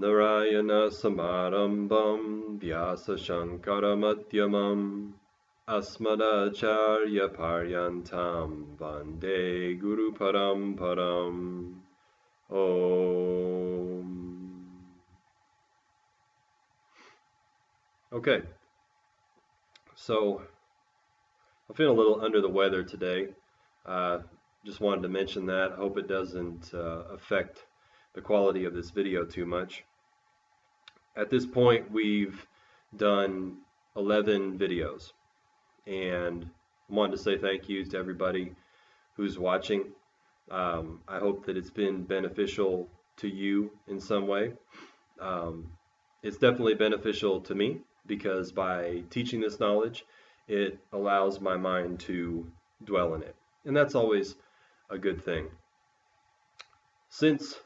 Narayana Samarambam Vyasa Shankara Madhyamam Asmadacharya Paryantam Vande Guru Paramparam. Om. Okay, so I'm feeling a little under the weather today. Just wanted to mention that. I hope it doesn't affect the quality of this video too much. At this point, we've done 11 videos, and I wanted to say thank you to everybody who's watching. I hope that it's been beneficial to you in some way. It's definitely beneficial to me because by teaching this knowledge, it allows my mind to dwell in it. And that's always a good thing. Since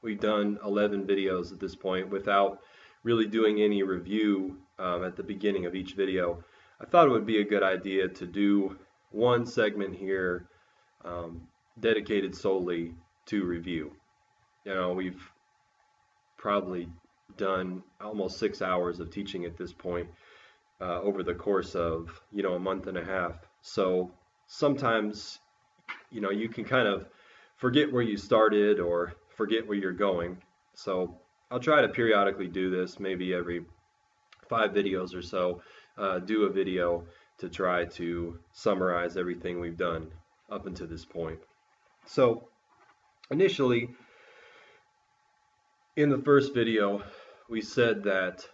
we've done 11 videos at this point without really doing any review at the beginning of each video, I thought it would be a good idea to do one segment here dedicated solely to review. You know, we've probably done almost 6 hours of teaching at this point over the course of, a month and a half. So sometimes, you can kind of forget where you started or forget where you're going. So I'll try to periodically do this, maybe every 5 videos or so, do a video to try to summarize everything we've done up until this point. So initially, in the first video, we said that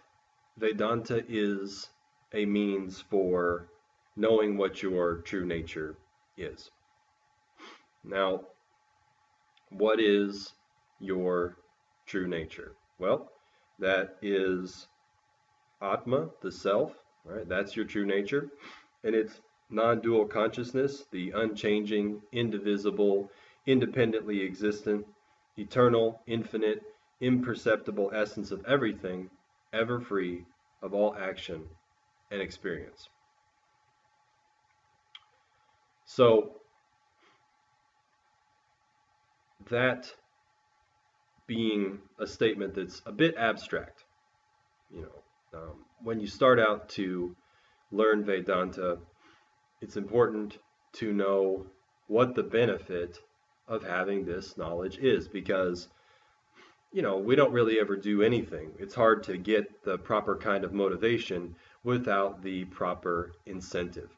Vedanta is a means for knowing what your true nature is. Now, what is your true nature? Well, that is Atma, the self, right? That's your true nature. And it's non-dual consciousness, the unchanging, indivisible, independently existent, eternal, infinite, imperceptible essence of everything, ever free of all action and experience. So that being a statement that's a bit abstract, when you start out to learn Vedanta, it's important to know what the benefit of having this knowledge is, because we don't really ever do anything. It's hard to get the proper kind of motivation without the proper incentive.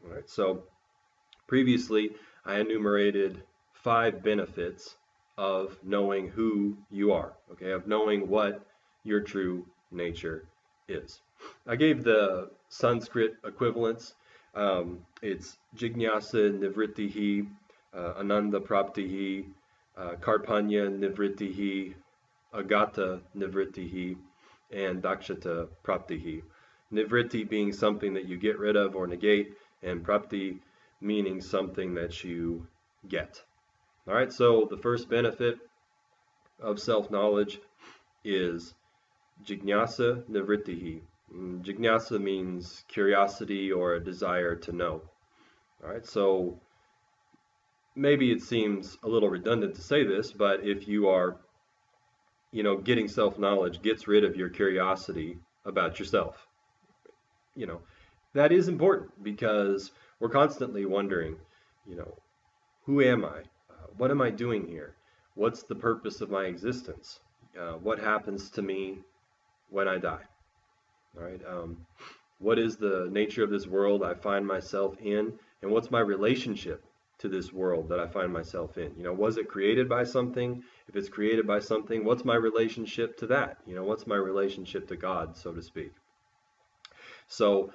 All right, so previously I enumerated 5 benefits of knowing who you are, okay, of knowing what your true nature is. I gave the Sanskrit equivalents. It's Jignasa Nivrittihi, Ananda Praptihi, Karpanya Nivrittihi, Agata Nivrittihi, and Dakshata Praptihi. Nivritti being something that you get rid of or negate, and Prapti meaning something that you get. All right, so the first benefit of self-knowledge is Jignasa Nivrittihi. Jignasa means curiosity or a desire to know. All right, so maybe it seems a little redundant to say this, but if you are, getting self-knowledge gets rid of your curiosity about yourself. That is important because we're constantly wondering, who am I? What am I doing here? What's the purpose of my existence? What happens to me when I die? All right. What is the nature of this world I find myself in, and what's my relationship to this world that I find myself in? Was it created by something? If it's created by something, what's my relationship to that? What's my relationship to God, so to speak? So,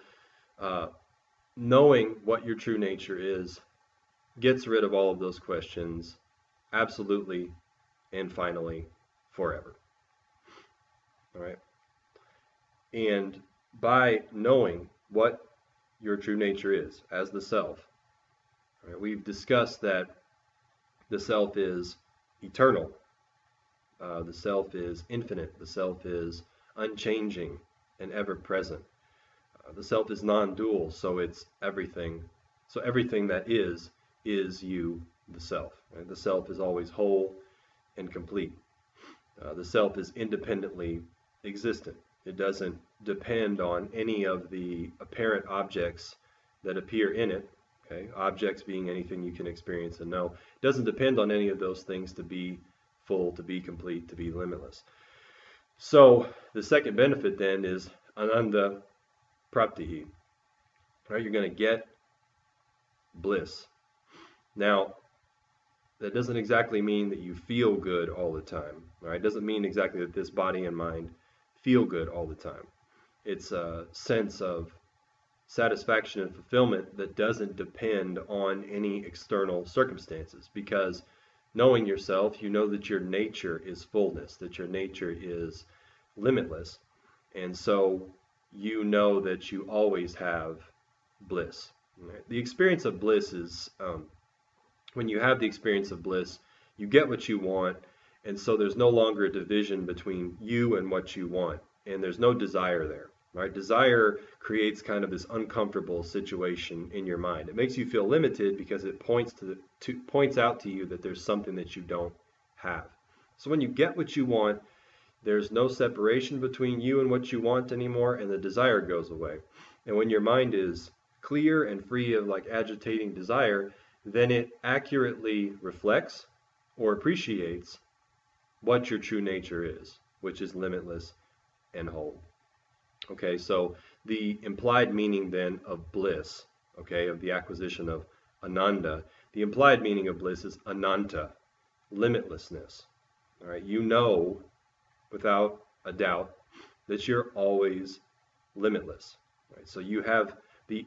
knowing what your true nature is gets rid of all of those questions absolutely and finally forever. All right. And by knowing what your true nature is as the self, right, we've discussed that the self is eternal, the self is infinite, the self is unchanging and ever present. The self is non-dual, so it's everything. So everything that is you, the self. Right? The self is always whole and complete. The self is independently existent. It doesn't depend on any of the apparent objects that appear in it. Okay? Objects being anything you can experience and know. It doesn't depend on any of those things to be full, to be complete, to be limitless. So the second benefit then is ananda praptihi. Right? You're going to get bliss. Now, that doesn't exactly mean that you feel good all the time. Right? It doesn't mean exactly that this body and mind feel good all the time. It's a sense of satisfaction and fulfillment that doesn't depend on any external circumstances, because knowing yourself, you know that your nature is fullness, that your nature is limitless, and so you know that you always have bliss. Right? The experience of bliss is, when you have the experience of bliss, you get what you want, and so there's no longer a division between you and what you want, and there's no desire there. Right? Desire creates kind of this uncomfortable situation in your mind. It makes you feel limited because it points out to you that there's something that you don't have. So when you get what you want, there's no separation between you and what you want anymore, and the desire goes away. And when your mind is clear and free of like agitating desire, then it accurately reflects or appreciates what your true nature is, which is limitless and whole. Okay, so the implied meaning then of bliss, okay, of the acquisition of ananda, the implied meaning of bliss is ananta, limitlessness. All right, you know without a doubt that you're always limitless. Right? So you have the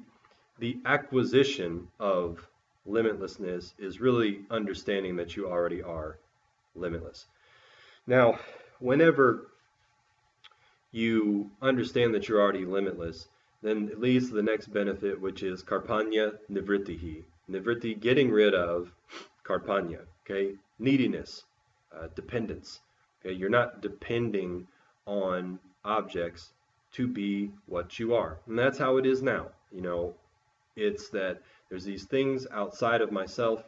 acquisition of limitlessness is really understanding that you already are limitless. Now, whenever you understand that you're already limitless, then it leads to the next benefit, which is karpanya nivrittihi. Nivritti, getting rid of karpanya, okay? Neediness, dependence. Okay? You're not depending on objects to be what you are. And that's how it is now. You know, it's that there's these things outside of myself.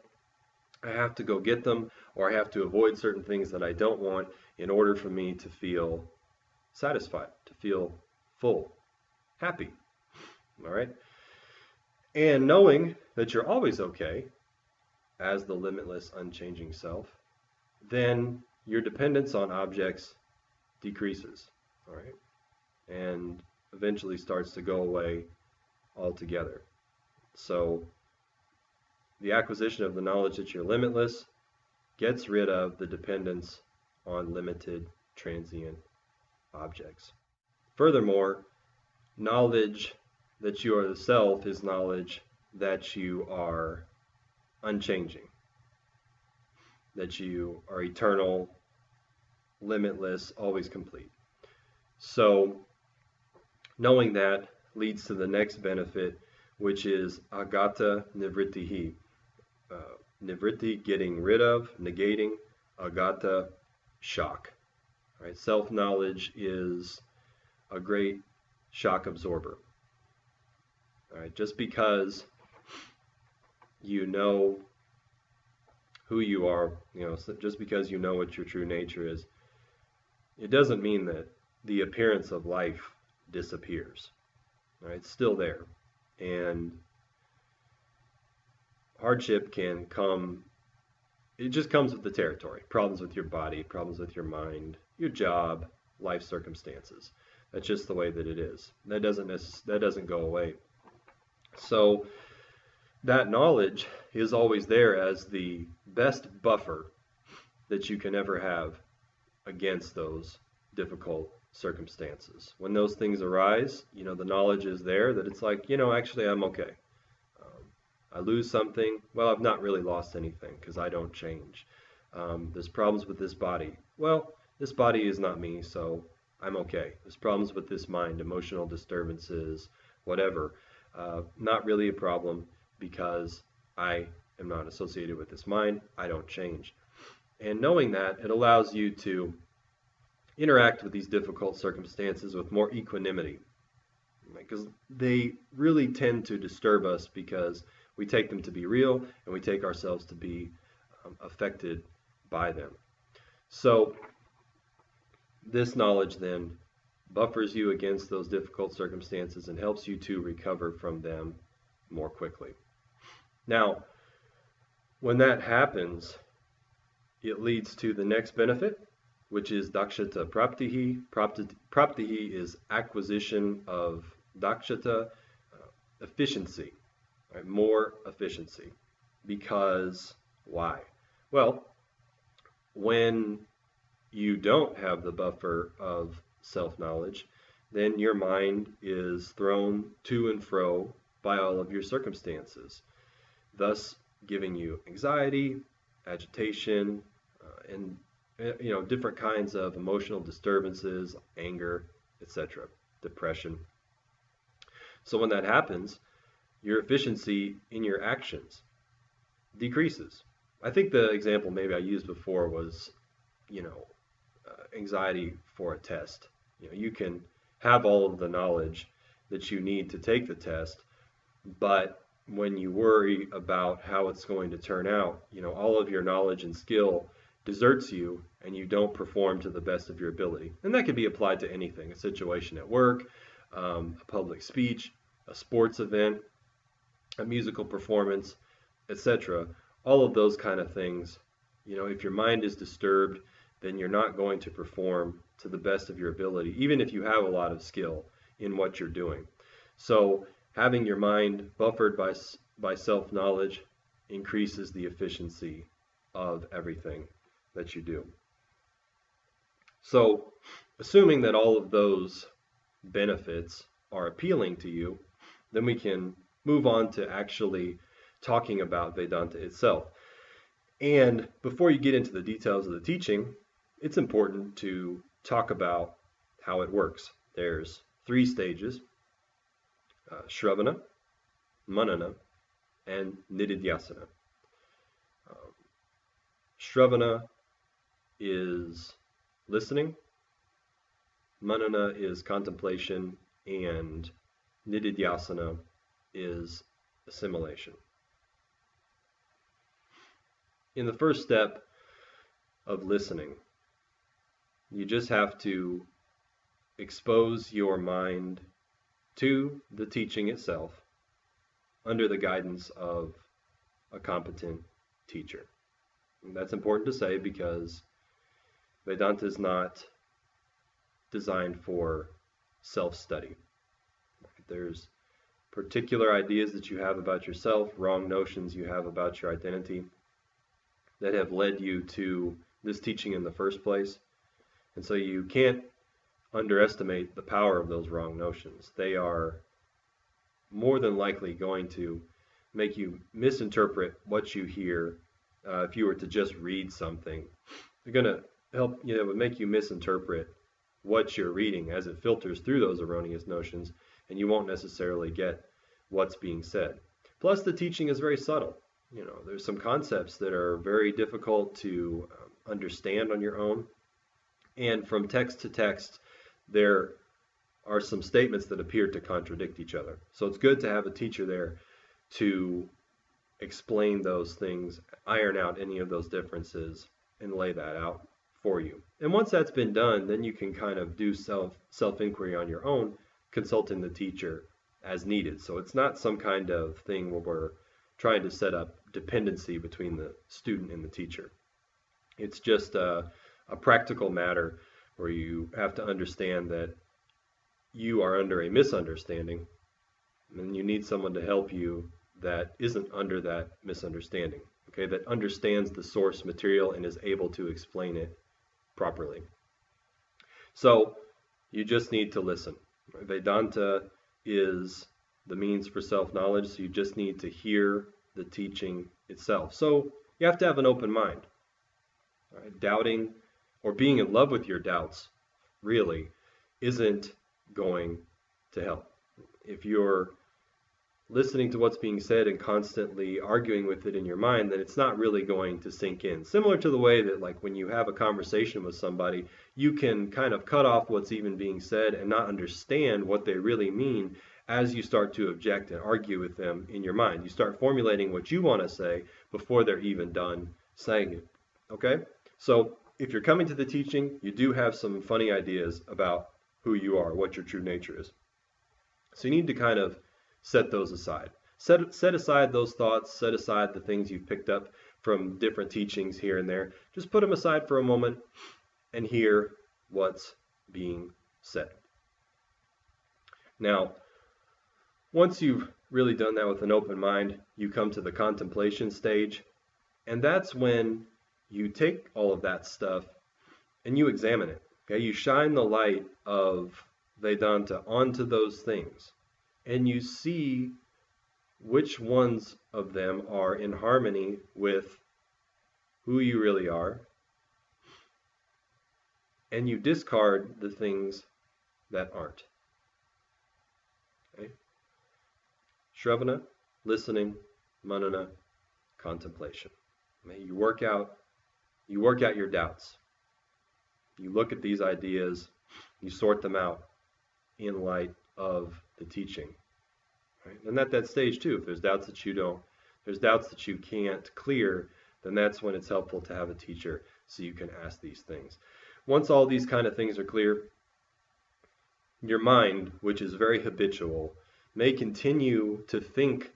I have to go get them, or I have to avoid certain things that I don't want in order for me to feel satisfied, to feel full, happy. All right? And knowing that you're always okay as the limitless, unchanging self, then your dependence on objects decreases. All right? And eventually starts to go away altogether. So the acquisition of the knowledge that you're limitless gets rid of the dependence on limited, transient objects. Furthermore, knowledge that you are the self is knowledge that you are unchanging, that you are eternal, limitless, always complete. So knowing that leads to the next benefit, which is agata nivrittihi. Nivritti, getting rid of, negating. Agata, shock. Right? Self-knowledge is a great shock absorber. All right? Just because you know who you are, just because you know what your true nature is, it doesn't mean that the appearance of life disappears. All right? It's still there. And hardship can come, it just comes with the territory. Problems with your body, problems with your mind, your job, life circumstances. That's just the way that it is. That doesn't go away. So that knowledge is always there as the best buffer that you can ever have against those difficult circumstances. When those things arise, the knowledge is there that it's like, actually I'm okay. I lose something, well, I've not really lost anything because I don't change. There's problems with this body. Well, this body is not me, so I'm okay. There's problems with this mind, emotional disturbances, whatever. Not really a problem because I am not associated with this mind. I don't change. And knowing that, it allows you to interact with these difficult circumstances with more equanimity, because they really tend to disturb us because we take them to be real and we take ourselves to be affected by them. So This knowledge then buffers you against those difficult circumstances and helps you to recover from them more quickly. Now, when that happens, it leads to the next benefit, which is dakshata praptihi. Praptihi is acquisition of dakshata, efficiency, right? More efficiency. Because why? Well, when you don't have the buffer of self-knowledge, then your mind is thrown to and fro by all of your circumstances, thus giving you anxiety, agitation, and different kinds of emotional disturbances, anger, etc., depression. So when that happens, your efficiency in your actions decreases. I think the example maybe I used before was, anxiety for a test. You can have all of the knowledge that you need to take the test, but when you worry about how it's going to turn out, all of your knowledge and skill deserts you and you don't perform to the best of your ability. And that can be applied to anything, a situation at work, a public speech, a sports event, a musical performance, etc. All of those kind of things, if your mind is disturbed, then you're not going to perform to the best of your ability, even if you have a lot of skill in what you're doing. So having your mind buffered by self-knowledge increases the efficiency of everything that you do. So assuming that all of those benefits are appealing to you, then we can move on to actually talking about Vedanta itself. And before you get into the details of the teaching, it's important to talk about how it works. There's 3 stages: Shravana, Manana, and Nididhyasana. Shravana is listening, Manana is contemplation, and Nididhyasana is assimilation. In the first step of listening, you just have to expose your mind to the teaching itself under the guidance of a competent teacher. And that's important to say because Vedanta is not designed for self-study. There's particular ideas that you have about yourself, wrong notions you have about your identity that have led you to this teaching in the first place. And so you can't underestimate the power of those wrong notions. They are more than likely going to make you misinterpret what you hear. If you were to just read something, they're going to help, make you misinterpret what you're reading as it filters through those erroneous notions, and you won't necessarily get what's being said. Plus, the teaching is very subtle. There's some concepts that are very difficult to understand on your own. And from text to text, there are some statements that appear to contradict each other. So it's good to have a teacher there to explain those things, iron out any of those differences, and lay that out for you. And once that's been done, then you can kind of do self-inquiry on your own, consulting the teacher as needed. So it's not some kind of thing where we're trying to set up dependency between the student and the teacher. It's just a practical matter where you have to understand that you are under a misunderstanding, and you need someone to help you that isn't under that misunderstanding, okay, that understands the source material and is able to explain it properly. So you just need to listen. Vedanta is the means for self-knowledge, so you just need to hear the teaching itself. So you have to have an open mind. Right? Doubting or being in love with your doubts really isn't going to help. If you're listening to what's being said and constantly arguing with it in your mind, then it's not really going to sink in. Similar to the way that, like, when you have a conversation with somebody, you can kind of cut off what's even being said and not understand what they really mean as you start to object and argue with them in your mind. You start formulating what you want to say before they're even done saying it. Okay? So if you're coming to the teaching, you do have some funny ideas about who you are, what your true nature is. So you need to kind of set those aside. Set aside those thoughts, set aside the things you've picked up from different teachings here and there. Just put them aside for a moment and hear what's being said. Now, once you've really done that with an open mind, you come to the contemplation stage, and that's when you take all of that stuff and you examine it. Okay? You shine the light of Vedanta onto those things, and you see which ones of them are in harmony with who you really are, and you discard the things that aren't. Okay? Shravana, listening, manana, contemplation. Okay? You work out your doubts. You look at these ideas, you sort them out in light of the teaching. Right? And at that stage too, if there's doubts that you can't clear, then that's when it's helpful to have a teacher so you can ask these things. Once all these kind of things are clear, your mind, which is very habitual, may continue to think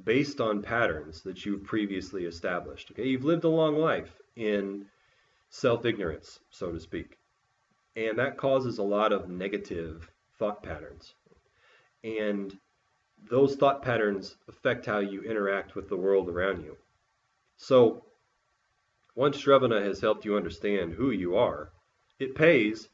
based on patterns that you've previously established. Okay? You've lived a long life in self-ignorance, so to speak, and that causes a lot of negative thought patterns. And those thought patterns affect how you interact with the world around you. So once Shravana has helped you understand who you are, it pays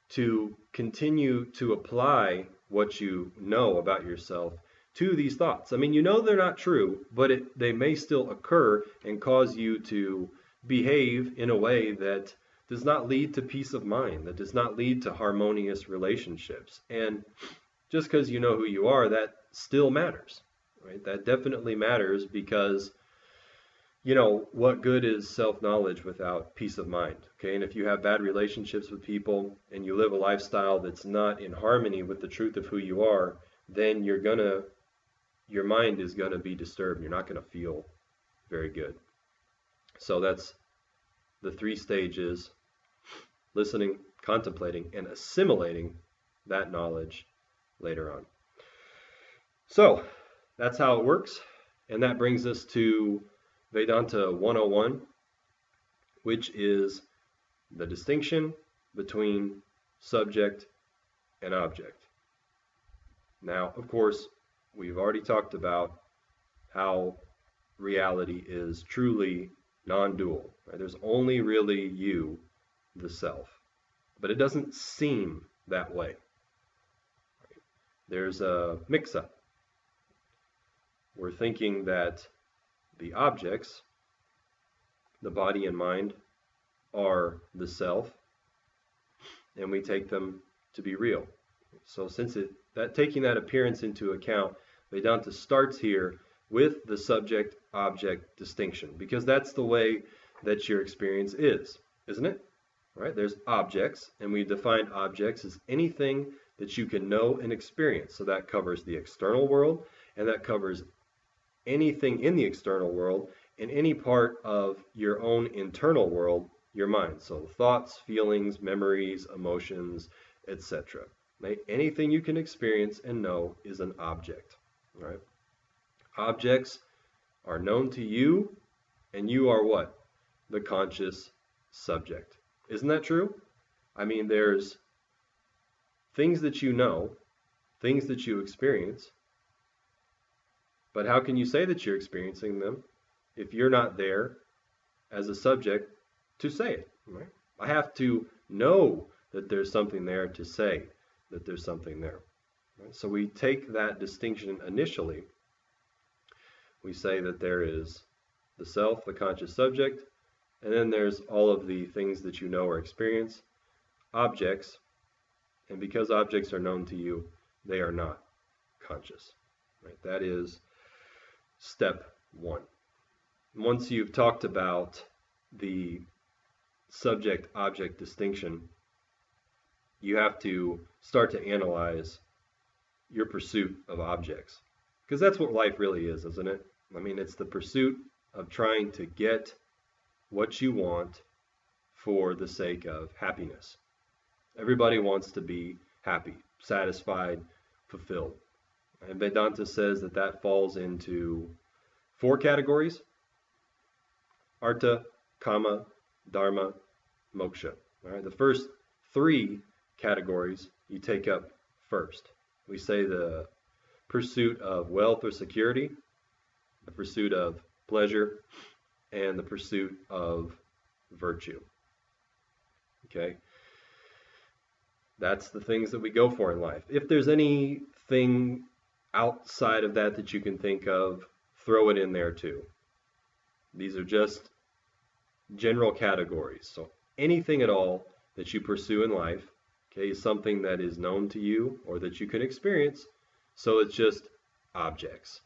to continue to apply what you know about yourself to these thoughts. I mean, you know they're not true, but they may still occur and cause you to behave in a way that does not lead to peace of mind, that does not lead to harmonious relationships. And just because you know who you are, that still matters, right? That definitely matters, because what good is self-knowledge without peace of mind? Okay, and if you have bad relationships with people and you live a lifestyle that's not in harmony with the truth of who you are, then your mind is gonna be disturbed. You're not gonna feel very good. So that's the 3 stages: listening, contemplating, and assimilating that knowledge later on. So that's how it works, and that brings us to Vedanta 101, which is the distinction between subject and object. Now, of course, we've already talked about how reality is truly non-dual. Right? There's only really you, the self. But it doesn't seem that way. Right? There's a mix-up. We're thinking that the objects, the body and mind, are the self, and we take them to be real. So taking that appearance into account, Vedanta starts here with the subject-object distinction, because that's the way that your experience is, isn't it? Right? There's objects, and we define objects as anything that you can know and experience. So that covers the external world, and that covers anything in the external world and any part of your own internal world, your mind. So thoughts, feelings, memories, emotions, etc. Right? Anything you can experience and know is an object. Right? Objects are known to you, and you are what? The conscious subject. Isn't that true? I mean, there's things that you know, things that you experience, but how can you say that you're experiencing them if you're not there as a subject to say it? Right? I have to know that there's something there to say that there's something there. Right? So we take that distinction initially. We say that there is the self, the conscious subject, and then there's all of the things that you know or experience, objects, and because objects are known to you, they are not conscious. Right? That is step 1. Once you've talked about the subject-object distinction, you have to start to analyze your pursuit of objects. Because that's what life really is, isn't it? I mean, it's the pursuit of trying to get what you want for the sake of happiness. Everybody wants to be happy, satisfied, fulfilled. And Vedanta says that that falls into four categories: artha, kama, dharma, moksha. All right, the first three categories you take up first. We say the pursuit of wealth or security, the pursuit of pleasure, and the pursuit of virtue. Okay? That's the things that we go for in life. If there's anything outside of that that you can think of, throw it in there too. These are just general categories. So anything at all that you pursue in life, okay, is something that is known to you or that you can experience. So it's just objects.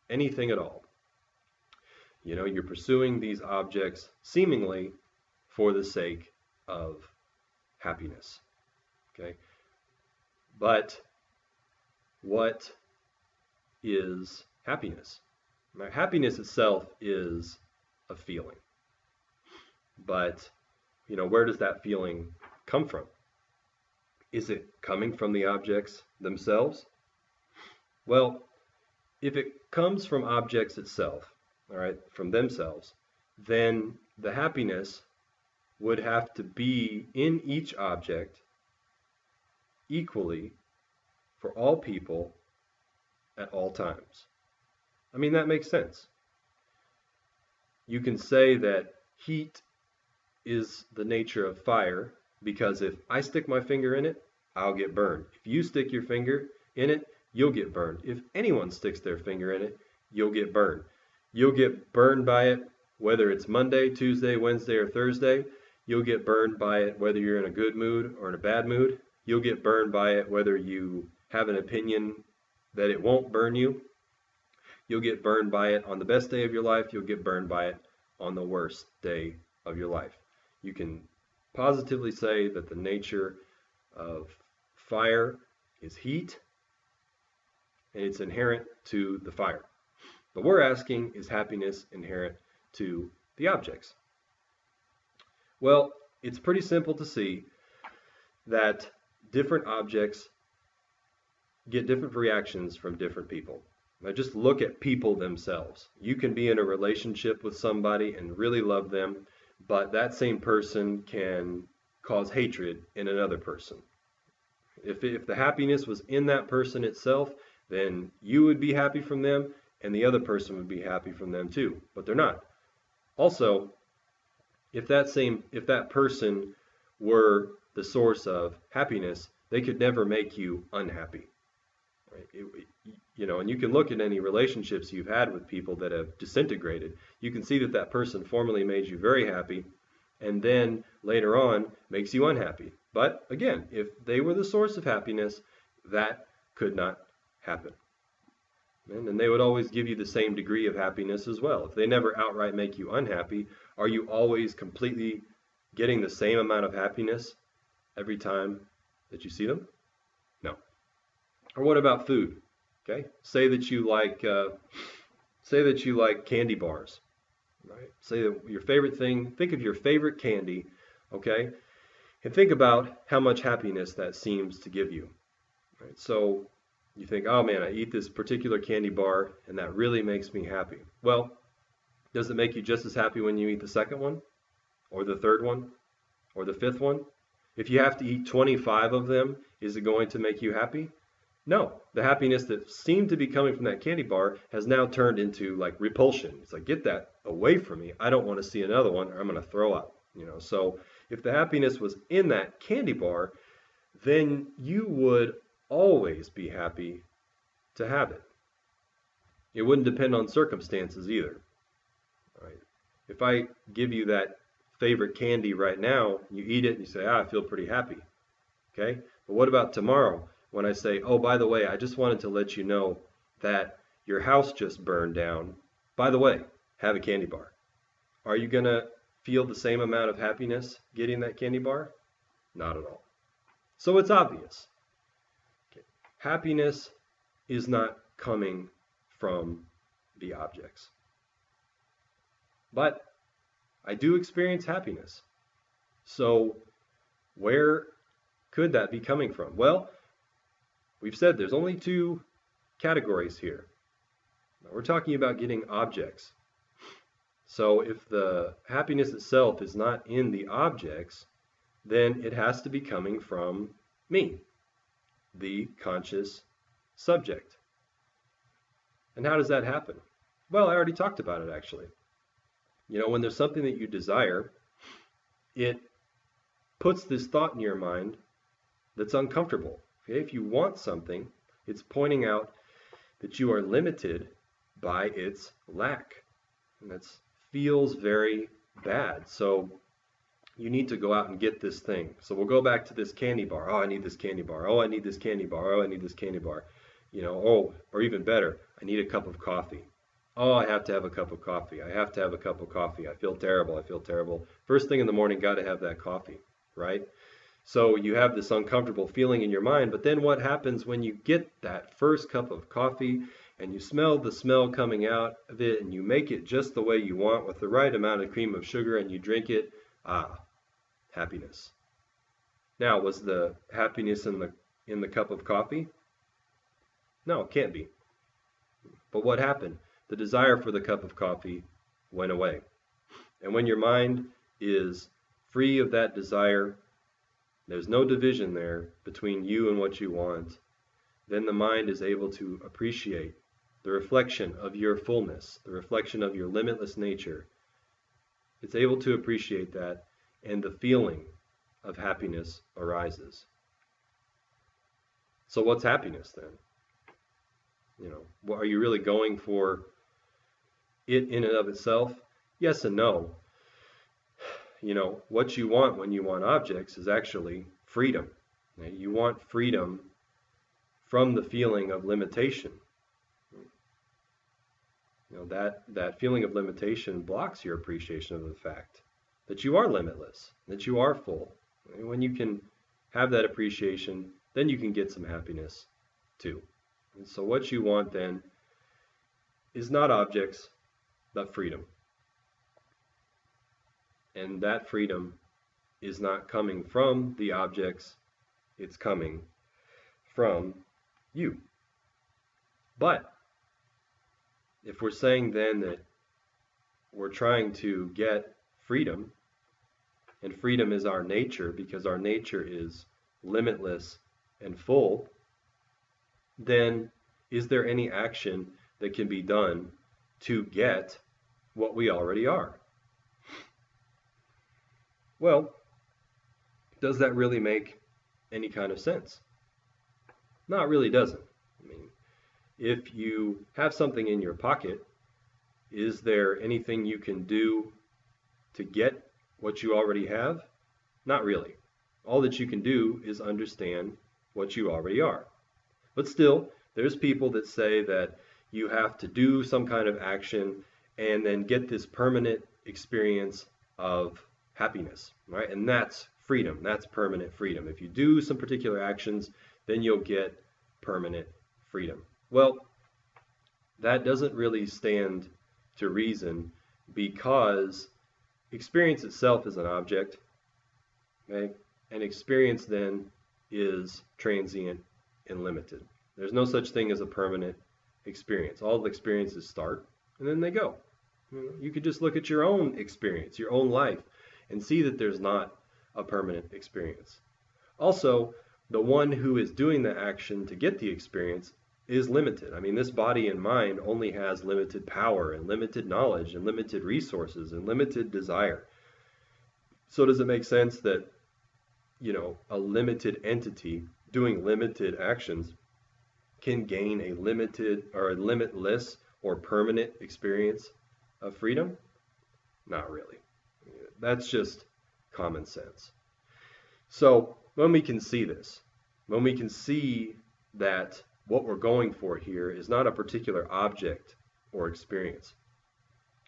Anything at all. You know, you're pursuing these objects seemingly for the sake of happiness. Okay? But what is happiness? Now, happiness itself is a feeling. But, you know, where does that feeling come from? Is it coming from the objects themselves? Well, if it comes from objects itself, all right, from themselves, then the happiness would have to be in each object equally for all people at all times. I mean, that makes sense. You can say that heat is the nature of fire because if I stick my finger in it, I'll get burned. If you stick your finger in it, you'll get burned. If anyone sticks their finger in it, you'll get burned. You'll get burned by it whether it's Monday, Tuesday, Wednesday, or Thursday. You'll get burned by it whether you're in a good mood or in a bad mood. You'll get burned by it whether you have an opinion that it won't burn you. You'll get burned by it on the best day of your life. You'll get burned by it on the worst day of your life. You can positively say that the nature of fire is heat, and it's inherent to the fire. But we're asking, is happiness inherent to the objects? Well, it's pretty simple to see that different objects get different reactions from different people. Now just look at people themselves. You can be in a relationship with somebody and really love them, but that same person can cause hatred in another person. If the happiness was in that person itself, then you would be happy from them and the other person would be happy from them too, but they're not. Also, if that person were the source of happiness, they could never make you unhappy. Right? And you can look at any relationships you've had with people that have disintegrated. You can see that that person formerly made you very happy and then later on makes you unhappy. But again, if they were the source of happiness, that could not happen. And they would always give you the same degree of happiness as well. If they never outright make you unhappy, are you always completely getting the same amount of happiness every time that you see them? No. Or what about food? Okay, say that you like candy bars, right? Say that your favorite thing. Think of your favorite candy, okay, and think about how much happiness that seems to give you. Right? So you think, oh man, I eat this particular candy bar, and that really makes me happy. Well, does it make you just as happy when you eat the second one, or the third one, or the fifth one? If you have to eat 25 of them, is it going to make you happy? No, the happiness that seemed to be coming from that candy bar has now turned into like repulsion. It's like, get that away from me. I don't want to see another one or I'm going to throw up. So if the happiness was in that candy bar, then you would always be happy to have it. It wouldn't depend on circumstances either. Right? If I give you that favorite candy right now, you eat it and you say, I feel pretty happy. Okay? But what about tomorrow? When I say, oh, by the way, I just wanted to let you know that your house just burned down. By the way, have a candy bar. Are you going to feel the same amount of happiness getting that candy bar? Not at all. So it's obvious. Okay. Happiness is not coming from the objects. But I do experience happiness. So where could that be coming from? Well, we've said there's only two categories here. Now, we're talking about getting objects. So if the happiness itself is not in the objects, then it has to be coming from me, the conscious subject. And how does that happen? Well, I already talked about it actually. When there's something that you desire, it puts this thought in your mind that's uncomfortable. Okay? If you want something, it's pointing out that you are limited by its lack. And that feels very bad. So you need to go out and get this thing. So we'll go back to this candy bar. Oh, I need this candy bar. Oh, I need this candy bar. Oh, I need this candy bar. Or even better, I need a cup of coffee. Oh, I have to have a cup of coffee. I have to have a cup of coffee. I feel terrible. I feel terrible. First thing in the morning, got to have that coffee, right? So you have this uncomfortable feeling in your mind, but then what happens when you get that first cup of coffee and you smell the smell coming out of it and you make it just the way you want with the right amount of cream of sugar and you drink it? Ah, happiness. Now, was the happiness in the cup of coffee? No, it can't be. But what happened? The desire for the cup of coffee went away. And when your mind is free of that desire, there's no division there between you and what you want, then the mind is able to appreciate the reflection of your fullness, the reflection of your limitless nature. It's able to appreciate that, and the feeling of happiness arises. So what's happiness then? Are you really going for it in and of itself? Yes and no. What you want when you want objects is actually freedom. You want freedom from the feeling of limitation. That feeling of limitation blocks your appreciation of the fact that you are limitless, that you are full. When you can have that appreciation, then you can get some happiness too. And so what you want then is not objects, but freedom. And that freedom is not coming from the objects, it's coming from you. But if we're saying then that we're trying to get freedom, and freedom is our nature because our nature is limitless and full, then is there any action that can be done to get what we already are? Well, does that really make any kind of sense? No, it really doesn't. If you have something in your pocket, is there anything you can do to get what you already have? Not really. All that you can do is understand what you already are. But still, there's people that say that you have to do some kind of action and then get this permanent experience of happiness, right? And that's freedom. That's permanent freedom. If you do some particular actions, then you'll get permanent freedom. Well, that doesn't really stand to reason because experience itself is an object, okay? And experience then is transient and limited. There's no such thing as a permanent experience. All experiences start and then they go. You could just look at your own experience, your own life, and see that there's not a permanent experience. Also, the one who is doing the action to get the experience is limited. This body and mind only has limited power and limited knowledge and limited resources and limited desire. So does it make sense that, a limited entity doing limited actions can gain a limited or a limitless or permanent experience of freedom? Not really. That's just common sense. So when we can see this, when we can see that what we're going for here is not a particular object or experience,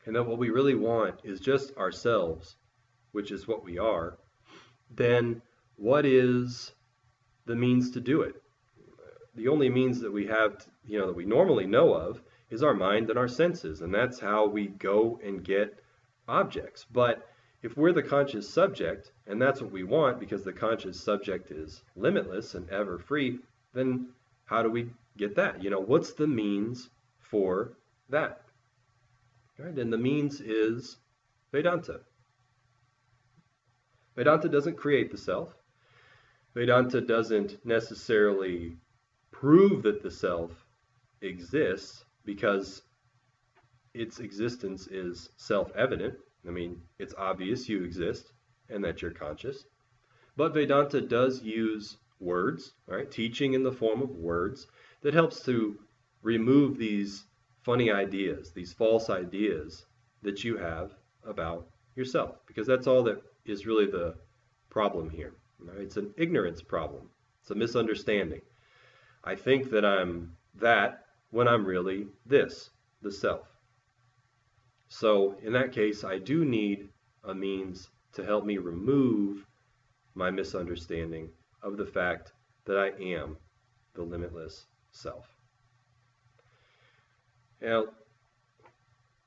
and that what we really want is just ourselves, which is what we are, then what is the means to do it? The only means that we have, that we normally know of is our mind and our senses, and that's how we go and get objects. But if we're the conscious subject, and that's what we want because the conscious subject is limitless and ever free, then how do we get that? What's the means for that? Right? And the means is Vedanta. Vedanta doesn't create the self. Vedanta doesn't necessarily prove that the self exists because its existence is self-evident. I mean, it's obvious you exist and that you're conscious. But Vedanta does use words, right? Teaching in the form of words that helps to remove these funny ideas, these false ideas that you have about yourself, because that's all that is really the problem here. Right? It's an ignorance problem. It's a misunderstanding. I think that I'm that when I'm really this, the self. So in that case, I do need a means to help me remove my misunderstanding of the fact that I am the limitless self. Now,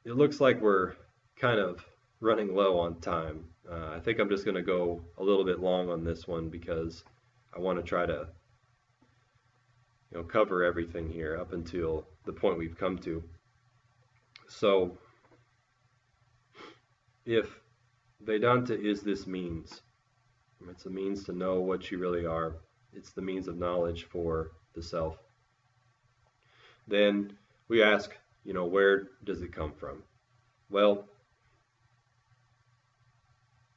it looks like we're kind of running low on time. I think I'm just going to go a little bit long on this one because I want to try to cover everything here up until the point we've come to. So, if Vedanta is this means, it's a means to know what you really are, it's the means of knowledge for the self, then we ask, where does it come from? Well,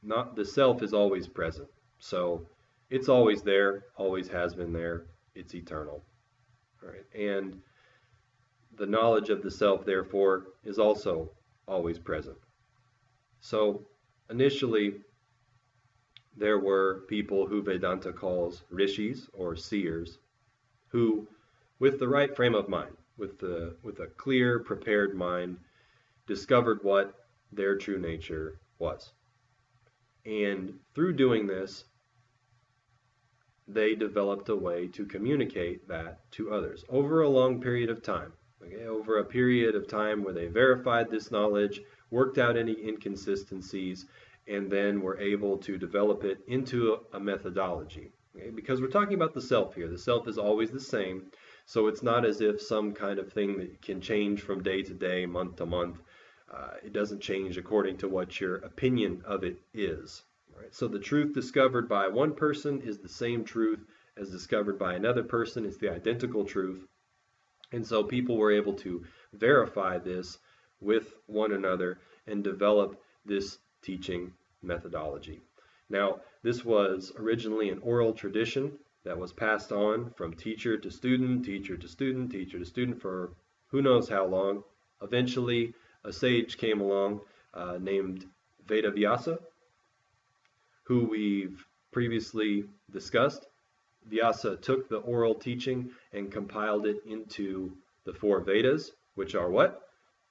not the self is always present. So it's always there, always has been there, it's eternal. All right? And the knowledge of the self, therefore, is also always present. So initially, there were people who Vedanta calls rishis or seers, who, with the right frame of mind, with a clear, prepared mind, discovered what their true nature was. And through doing this, they developed a way to communicate that to others over a long period of time. Okay? Over a period of time where they verified this knowledge, worked out any inconsistencies, and then were able to develop it into a methodology. Okay? Because we're talking about the self here. The self is always the same, so it's not as if some kind of thing that can change from day to day, month to month. It doesn't change according to what your opinion of it is. Right? So the truth discovered by one person is the same truth as discovered by another person. It's the identical truth. And so people were able to verify this with one another and develop this teaching methodology. Now, this was originally an oral tradition that was passed on from teacher to student, teacher to student, teacher to student for who knows how long. Eventually, a sage came along named Vedavyasa, who we've previously discussed. Vyasa took the oral teaching and compiled it into the 4 Vedas, which are what?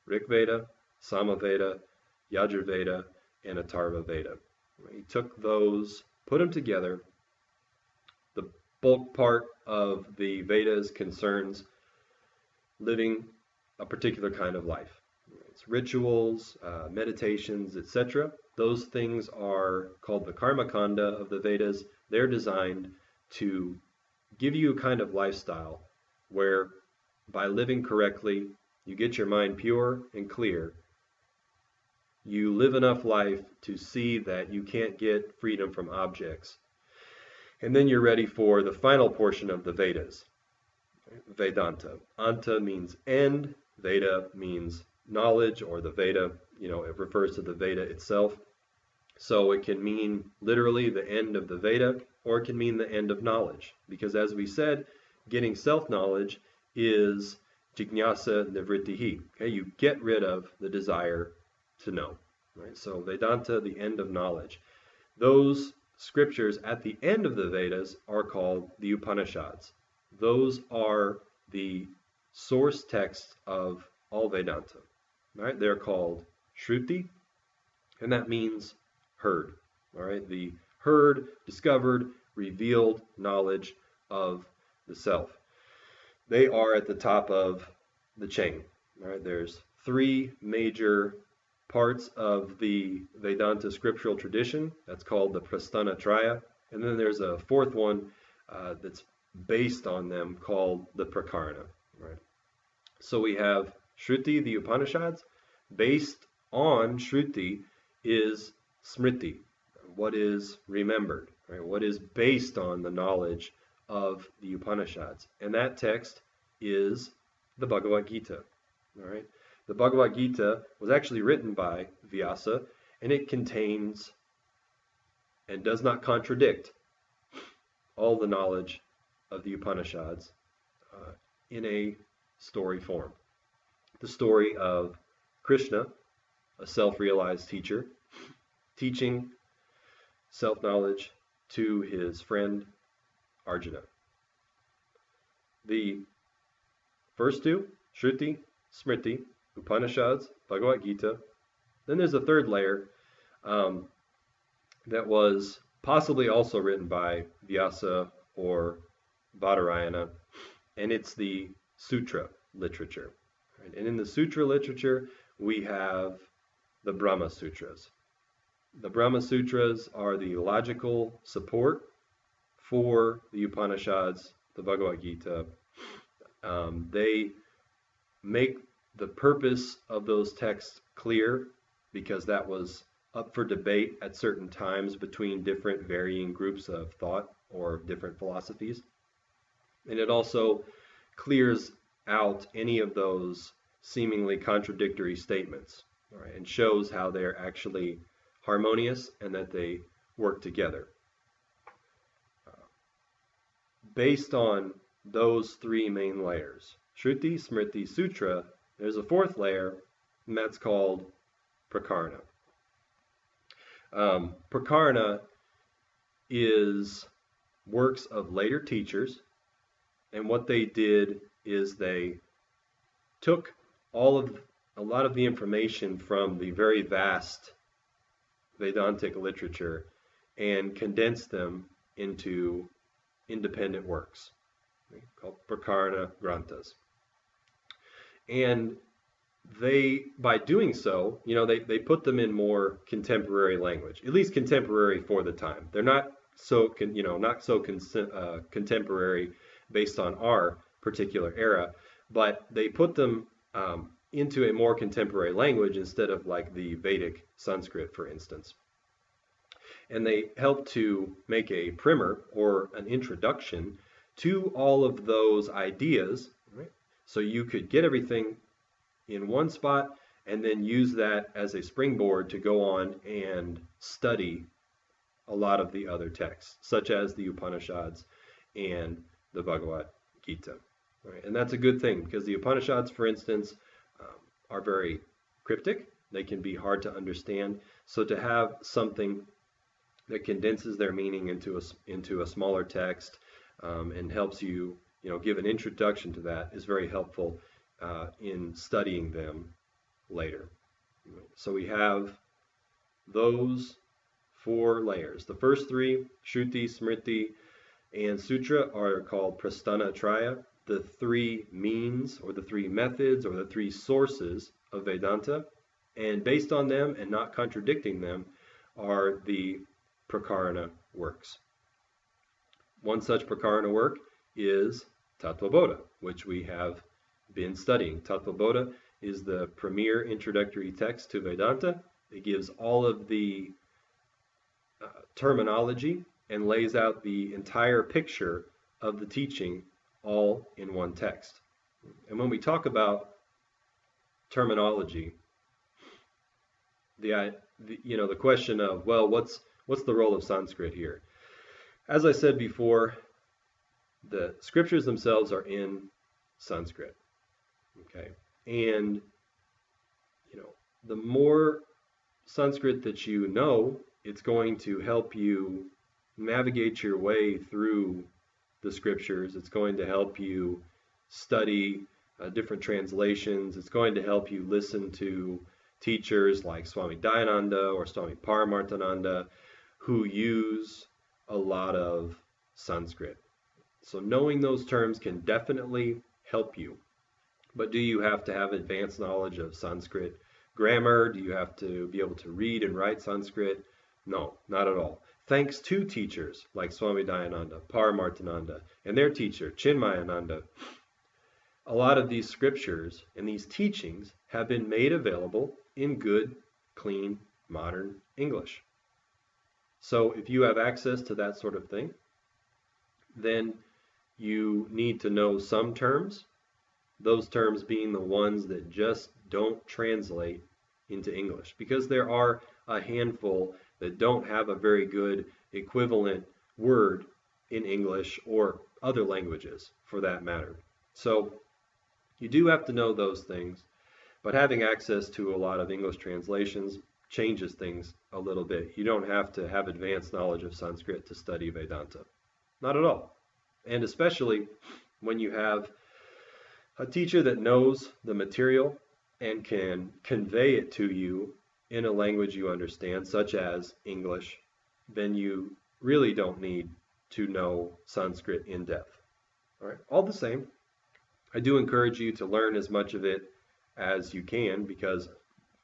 Rig Veda, Samaveda, Yajurveda, and Atharva Veda. He took those, put them together. The bulk part of the Vedas concerns living a particular kind of life. It's rituals, meditations, etc. Those things are called the Karma Kanda of the Vedas. They're designed to give you a kind of lifestyle where by living correctly, you get your mind pure and clear. You live enough life to see that you can't get freedom from objects. And then you're ready for the final portion of the Vedas, Vedanta. Anta means end, Veda means knowledge, or the Veda, it refers to the Veda itself. So it can mean literally the end of the Veda, or it can mean the end of knowledge. Because as we said, getting self-knowledge is jñāsa nivrittihi. Okay, you get rid of the desire to know. Right? So Vedanta, the end of knowledge. Those scriptures at the end of the Vedas are called the Upanishads. Those are the source texts of all Vedanta. Right? They're called Shruti, and that means heard. All right? The heard, discovered, revealed knowledge of the self. They are at the top of the chain. All right? There's 3 major parts of the Vedanta scriptural tradition. That's called the Prasthana Traya. And then there's a fourth one that's based on them called the Prakarana. Right? So we have Shruti, the Upanishads. Based on Shruti is Smriti, what is remembered, right? What is based on the knowledge of the Upanishads. And that text is the Bhagavad Gita. All right? The Bhagavad Gita was actually written by Vyasa, and it contains and does not contradict all the knowledge of the Upanishads in a story form. The story of Krishna, a self-realized teacher, teaching self-knowledge to his friend Arjuna. The first two, Shruti, Smriti, Upanishads, Bhagavad Gita. Then there's a third layer that was possibly also written by Vyasa or Badarayana, and it's the Sutra literature. Right? And in the Sutra literature, we have the Brahma Sutras. The Brahma Sutras are the logical support for the Upanishads, the Bhagavad Gita. They make the purpose of those texts clear because that was up for debate at certain times between different varying groups of thought or different philosophies. And it also clears out any of those seemingly contradictory statements, right, and shows how they're actually harmonious and that they work together. Based on those three main layers, Shruti, Smriti, Sutra, there's a fourth layer, and that's called Prakarana. Prakarana is works of later teachers, and what they did is they took a lot of the information from the very vast Vedantic literature and condensed them into independent works called Prakarana Granthas. And they, by doing so, they put them in more contemporary language, at least contemporary for the time. They're not so contemporary based on our particular era, but they put them into a more contemporary language instead of like the Vedic Sanskrit, for instance. And they help to make a primer or an introduction to all of those ideas, right? So you could get everything in one spot and then use that as a springboard to go on and study a lot of the other texts, such as the Upanishads and the Bhagavad Gita. Right? And that's a good thing because the Upanishads, for instance, are very cryptic. They can be hard to understand. So to have something that condenses their meaning into a smaller text and helps you, give an introduction to that is very helpful in studying them later. So we have those four layers. The first three, Shruti, Smriti, and Sutra, are called Prasthana Traya, the three means or the three methods or the three sources of Vedanta. And based on them and not contradicting them are the Prakarana works. One such Prakarana work is Tattvabodha, which we have been studying. Tattvabodha is the premier introductory text to Vedanta. It gives all of the terminology and lays out the entire picture of the teaching all in one text. And when we talk about terminology, the question of, well, what's the role of Sanskrit here? As I said before, the scriptures themselves are in Sanskrit. Okay, and the more Sanskrit that you know, it's going to help you navigate your way through the scriptures. It's going to help you study different translations. It's going to help you listen to teachers like Swami Dayananda or Swami Paramarthananda who use a lot of Sanskrit. So knowing those terms can definitely help you. But do you have to have advanced knowledge of Sanskrit grammar? Do you have to be able to read and write Sanskrit? No, not at all. Thanks to teachers like Swami Dayananda, Paramartananda, and their teacher, Chinmayananda, a lot of these scriptures and these teachings have been made available in good, clean, modern English. So if you have access to that sort of thing, then you need to know some terms, those terms being the ones that just don't translate into English, because there are a handful that don't have a very good equivalent word in English or other languages for that matter. So you do have to know those things, but having access to a lot of English translations changes things a little bit. You don't have to have advanced knowledge of Sanskrit to study Vedanta. Not at all. And especially when you have a teacher that knows the material and can convey it to you in a language you understand, such as English, then you really don't need to know Sanskrit in depth. All right. All the same, I do encourage you to learn as much of it as you can, because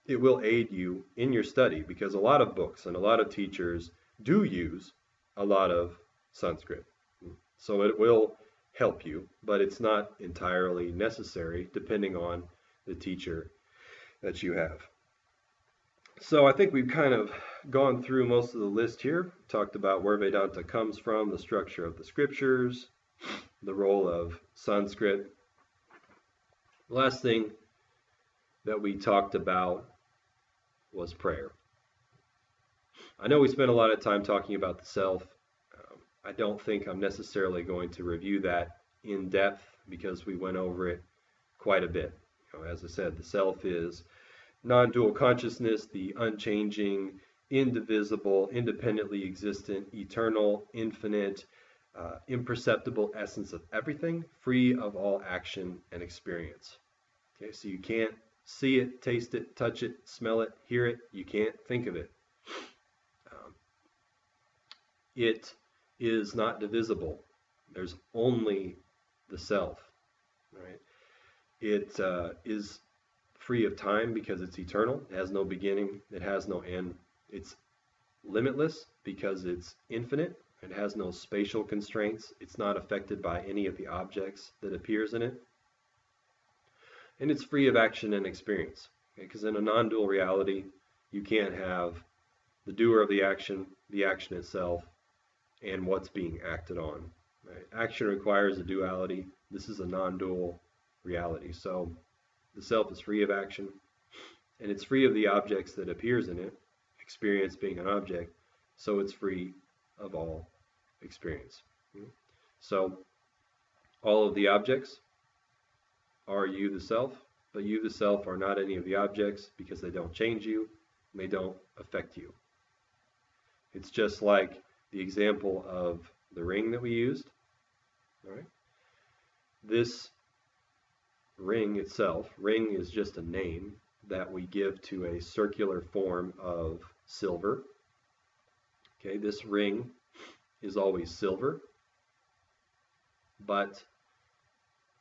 it will aid you in your study, because a lot of books and a lot of teachers do use a lot of Sanskrit. So it will help you, but it's not entirely necessary depending on the teacher that you have. So I think we've kind of gone through most of the list here, talked about where Vedanta comes from, the structure of the scriptures, the role of Sanskrit. The last thing that we talked about was prayer. I know we spent a lot of time talking about the self. I don't think I'm necessarily going to review that in depth because we went over it quite a bit. As I said, the self is non-dual consciousness, the unchanging, indivisible, independently existent, eternal, infinite, imperceptible essence of everything, free of all action and experience. Okay, so you can't see it, taste it, touch it, smell it, hear it. You can't think of it. It is not divisible. There's only the self. Right? It is free of time because it's eternal. It has no beginning. It has no end. It's limitless because it's infinite. It has no spatial constraints. It's not affected by any of the objects that appears in it. And it's free of action and experience. Because in a non-dual reality, you can't have the doer of the action itself, and what's being acted on. Right? Action requires a duality. This is a non-dual reality. So the self is free of action, and it's free of the objects that appears in it, experience being an object, so it's free of all experience. So all of the objects are you, the self, but you, the self, are not any of the objects because they don't change you, and they don't affect you. It's just like the example of the ring that we used. All right. This ring itself, ring is just a name that we give to a circular form of silver. Okay, this ring is always silver, but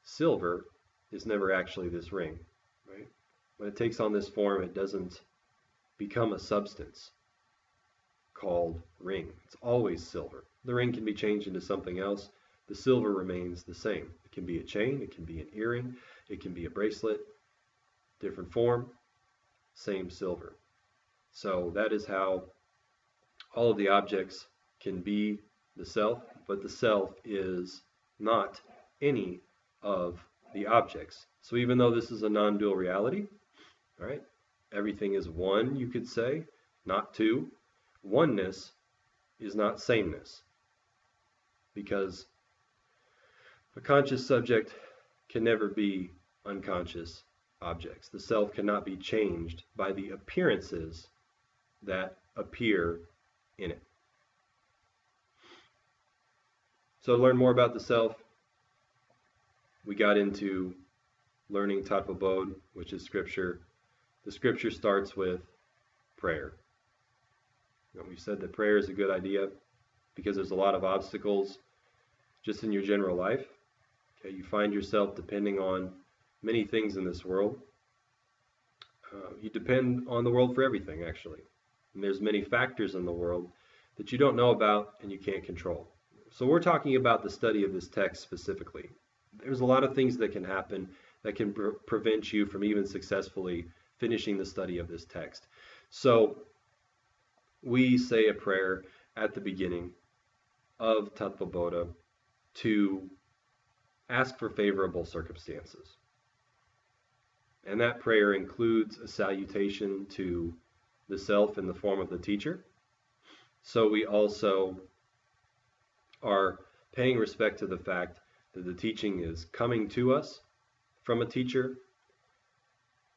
silver is never actually this ring. Right? When it takes on this form, it doesn't become a substance called ring. It's always silver. The ring can be changed into something else. The silver remains the same. It can be a chain, it can be an earring, it can be a bracelet, different form, same silver. So that is how all of the objects can be the self, but the self is not any of the objects. So even though this is a non-dual reality, all right, everything is one, you could say, not two. Oneness is not sameness, because a conscious subject can never be unconscious objects. The self cannot be changed by the appearances that appear in it. So to learn more about the self, we got into learning Tattva Bodh, which is scripture. The scripture starts with prayer. We said that prayer is a good idea because there's a lot of obstacles just in your general life. Okay, you find yourself depending on many things in this world. You depend on the world for everything, actually. And there's many factors in the world that you don't know about and you can't control. So we're talking about the study of this text specifically. There's a lot of things that can happen that can prevent you from even successfully finishing the study of this text. So we say a prayer at the beginning of Tattva Bodha to ask for favorable circumstances. And that prayer includes a salutation to the self in the form of the teacher. So we also are paying respect to the fact that the teaching is coming to us from a teacher.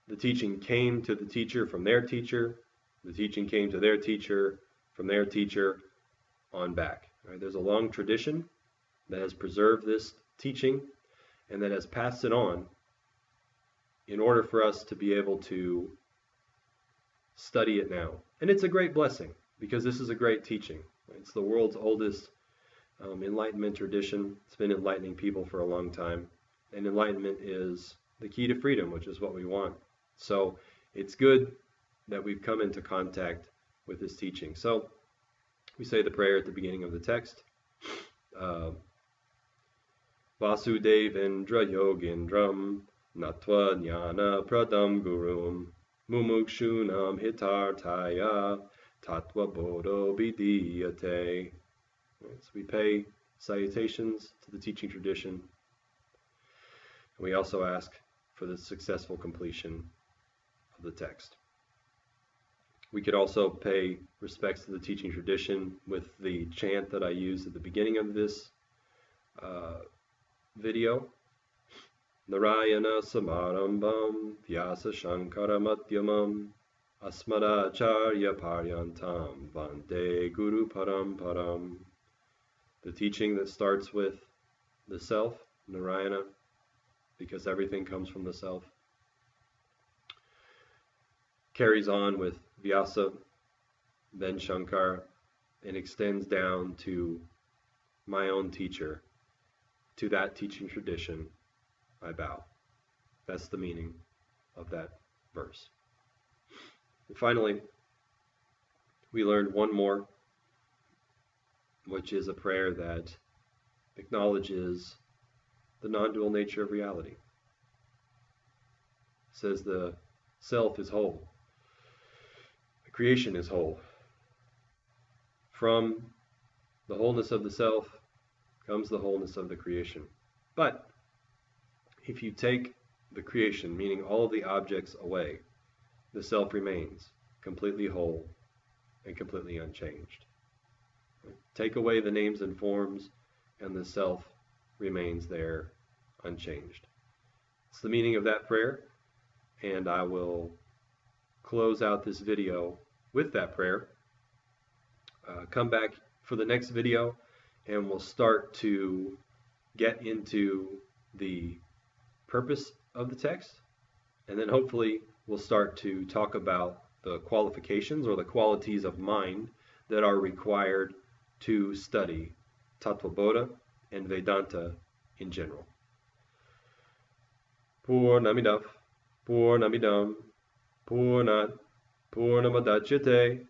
The teaching came to the teacher from their teacher. The teaching came to their teacher from their teacher on back. Right? There's a long tradition that has preserved this teaching and that has passed it on in order for us to be able to study it now. And it's a great blessing because this is a great teaching. It's the world's oldest enlightenment tradition. It's been enlightening people for a long time. And enlightenment is the key to freedom, which is what we want. So it's good that we've come into contact with this teaching. So we say the prayer at the beginning of the text. Vasudevendra Yogindram Natva Jnana Pradam Gurum Mumukshunam Hitartaya Tattva Bodho Vidiyate. So we pay salutations to the teaching tradition. And we also ask for the successful completion of the text. We could also pay respects to the teaching tradition with the chant that I used at the beginning of this video. Narayana Samarambam Vyasa Shankara Madhyamam Asmadacharya Paryantam Vande Guru Paramparam. The teaching that starts with the self, Narayana, because everything comes from the self, carries on with Vyasa, then Shankar, and extends down to my own teacher. To that teaching tradition, I bow. That's the meaning of that verse. And finally, we learned one more, which is a prayer that acknowledges the non-dual nature of reality. It says the self is whole. The creation is whole. From the wholeness of the self comes the wholeness of the creation. But if you take the creation, meaning all of the objects, away, the self remains completely whole and completely unchanged. Take away the names and forms, and the self remains there unchanged. It's the meaning of that prayer, and I will close out this video with that prayer. Come back for the next video, and we'll start to get into the purpose of the text, and then hopefully we'll start to talk about the qualifications or the qualities of mind that are required to study Tattva Bodha and Vedanta in general. Purnamidam, Purnamidam, Purnat, Purnamadachyate,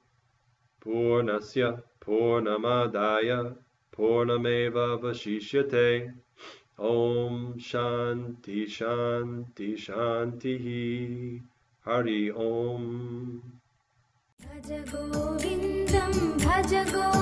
Purnasya, Purnamadaya, Purnameva Vashishyate. Om Shanti Shanti Shanti Hari Om. Bhaja Govindam Bhaja Govindam